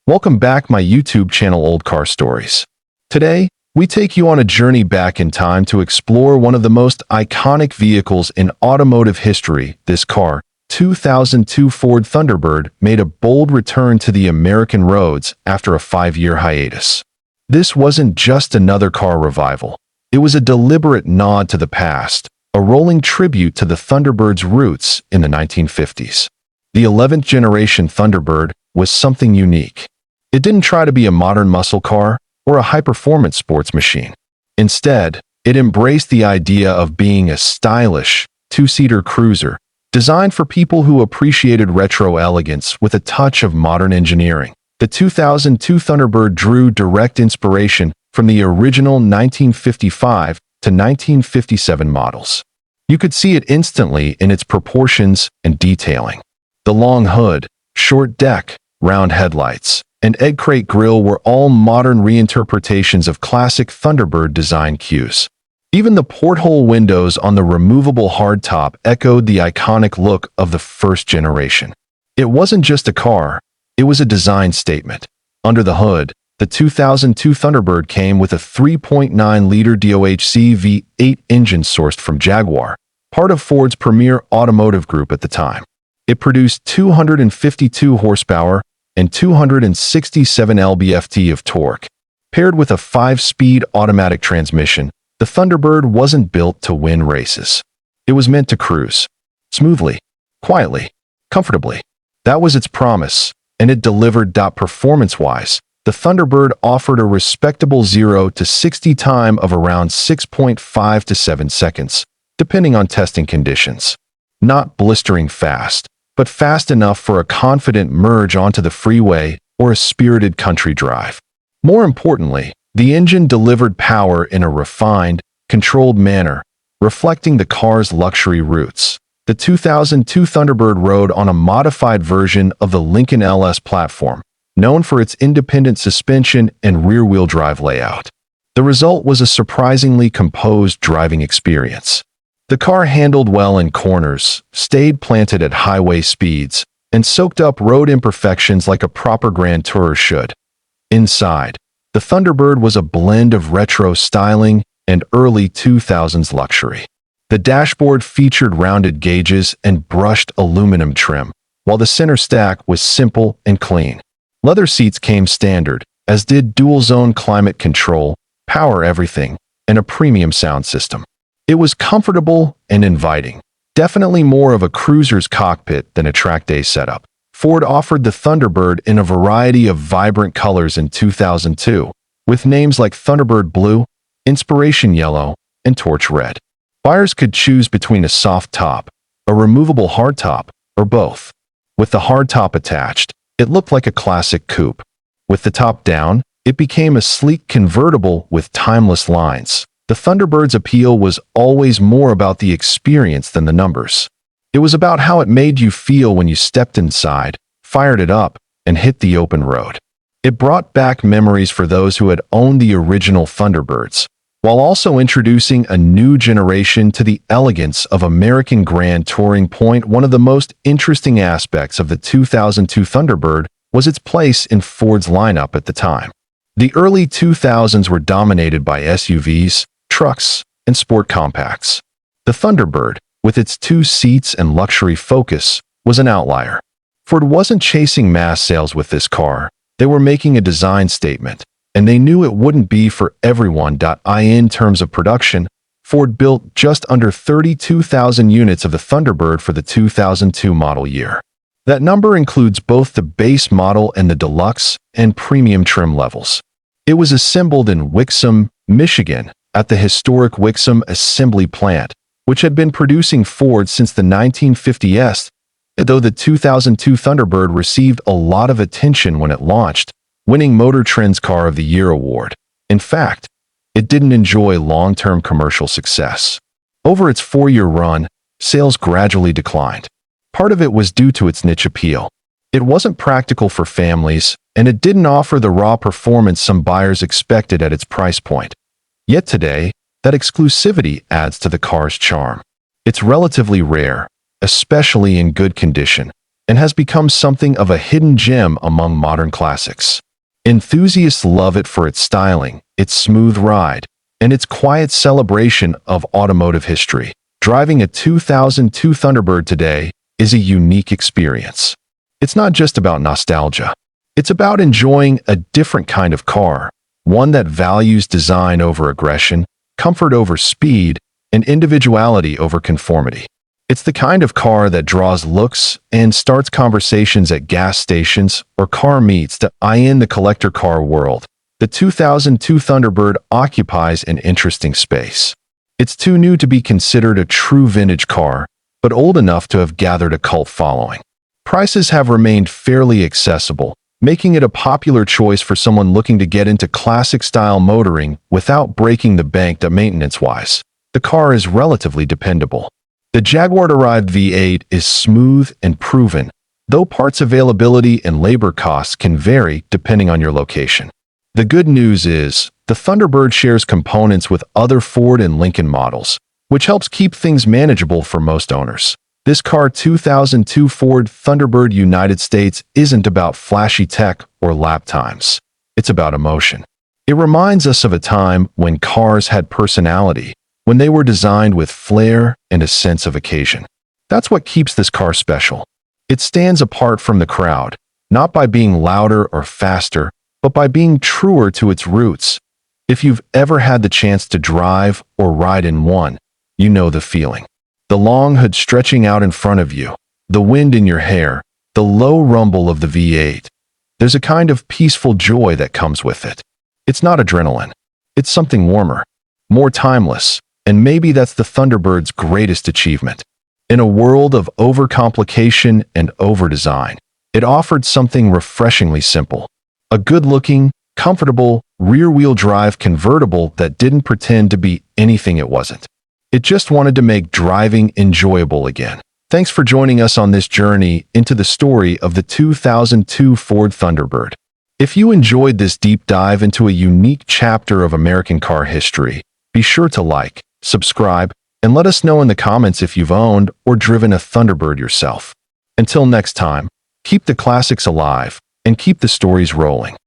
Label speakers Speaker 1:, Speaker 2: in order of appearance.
Speaker 1: Welcome back my YouTube channel Old Car Stories. Today, we take you on a journey back in time to explore one of the most iconic vehicles in automotive history. This car, 2002 Ford Thunderbird, made a bold return to the American roads after a 5-year hiatus. This wasn't just another car revival. It was a deliberate nod to the past, a rolling tribute to the Thunderbird's roots in the 1950s. The 11th generation Thunderbird was something unique. It didn't try to be a modern muscle car or a high-performance sports machine. Instead, it embraced the idea of being a stylish, two-seater cruiser, designed for people who appreciated retro elegance with a touch of modern engineering. The 2002 Thunderbird drew direct inspiration from the original 1955 to 1957 models. You could see it instantly in its proportions and detailing. The long hood, short deck, round headlights, and egg crate grille were all modern reinterpretations of classic Thunderbird design cues. Even the porthole windows on the removable hardtop echoed the iconic look of the first generation. It wasn't just a car, it was a design statement. Under the hood, the 2002 Thunderbird came with a 3.9-liter DOHC V8 engine sourced from Jaguar, part of Ford's premier automotive group at the time. It produced 252 horsepower and 267 lb-ft of torque. Paired with a 5-speed automatic transmission, the Thunderbird wasn't built to win races. It was meant to cruise. Smoothly, quietly, comfortably. That was its promise, and it delivered. Performance-wise, the Thunderbird offered a respectable 0 to 60 time of around 6.5 to 7 seconds, depending on testing conditions. Not blistering fast, but fast enough for a confident merge onto the freeway or a spirited country drive. More importantly, the engine delivered power in a refined, controlled manner, reflecting the car's luxury roots. The 2002 Thunderbird rode on a modified version of the Lincoln LS platform, known for its independent suspension and rear-wheel drive layout. The result was a surprisingly composed driving experience. The car handled well in corners, stayed planted at highway speeds, and soaked up road imperfections like a proper Grand Tourer should. Inside, the Thunderbird was a blend of retro styling and early 2000s luxury. The dashboard featured rounded gauges and brushed aluminum trim, while the center stack was simple and clean. Leather seats came standard, as did dual-zone climate control, power everything, and a premium sound system. It was comfortable and inviting, definitely more of a cruiser's cockpit than a track day setup. Ford offered the Thunderbird in a variety of vibrant colors in 2002, with names like Thunderbird Blue, Inspiration Yellow, and Torch Red. Buyers could choose between a soft top, a removable hardtop, or both. With the hardtop attached, it looked like a classic coupe. With the top down, it became a sleek convertible with timeless lines. The Thunderbird's appeal was always more about the experience than the numbers. It was about how it made you feel when you stepped inside, fired it up, and hit the open road. It brought back memories for those who had owned the original Thunderbirds, while also introducing a new generation to the elegance of American Grand Touring. One of the most interesting aspects of the 2002 Thunderbird was its place in Ford's lineup at the time. The early 2000s were dominated by SUVs, trucks, and sport compacts. The Thunderbird, with its 2 seats and luxury focus, was an outlier. Ford wasn't chasing mass sales with this car. They were making a design statement, and they knew it wouldn't be for everyone. In terms of production, Ford built just under 32,000 units of the Thunderbird for the 2002 model year. That number includes both the base model and the deluxe and premium trim levels. It was assembled in Wixom, Michigan, at the historic Wixom Assembly plant, which had been producing Ford since the 1950s. Though the 2002 Thunderbird received a lot of attention when it launched, winning Motor Trend's Car of the Year award. In fact, it didn't enjoy long-term commercial success. Over its 4-year run, sales gradually declined. Part of it was due to its niche appeal. It wasn't practical for families, and it didn't offer the raw performance some buyers expected at its price point. Yet today, that exclusivity adds to the car's charm. It's relatively rare, especially in good condition, and has become something of a hidden gem among modern classics. Enthusiasts love it for its styling, its smooth ride, and its quiet celebration of automotive history. Driving a 2002 Thunderbird today is a unique experience. It's not just about nostalgia. It's about enjoying a different kind of car, one that values design over aggression, comfort over speed, and individuality over conformity. It's the kind of car that draws looks and starts conversations at gas stations or car meets that in the collector car world. The 2002 Thunderbird occupies an interesting space. It's too new to be considered a true vintage car, but old enough to have gathered a cult following. Prices have remained fairly accessible, making it a popular choice for someone looking to get into classic-style motoring without breaking the bank maintenance-wise. The car is relatively dependable. The Jaguar-derived V8 is smooth and proven, though parts availability and labor costs can vary depending on your location. The good news is, the Thunderbird shares components with other Ford and Lincoln models, which helps keep things manageable for most owners. This car 2002 Ford Thunderbird United States isn't about flashy tech or lap times. It's about emotion. It reminds us of a time when cars had personality, when they were designed with flair and a sense of occasion. That's what keeps this car special. It stands apart from the crowd, not by being louder or faster, but by being truer to its roots. If you've ever had the chance to drive or ride in one, you know the feeling. The long hood stretching out in front of you, the wind in your hair, the low rumble of the V8. There's a kind of peaceful joy that comes with it. It's not adrenaline. It's something warmer, more timeless, and maybe that's the Thunderbird's greatest achievement. In a world of overcomplication and overdesign, it offered something refreshingly simple. A good-looking, comfortable, rear-wheel drive convertible that didn't pretend to be anything it wasn't. It just wanted to make driving enjoyable again. Thanks for joining us on this journey into the story of the 2002 Ford Thunderbird. If you enjoyed this deep dive into a unique chapter of American car history, be sure to like, subscribe, and let us know in the comments if you've owned or driven a Thunderbird yourself. Until next time, keep the classics alive and keep the stories rolling.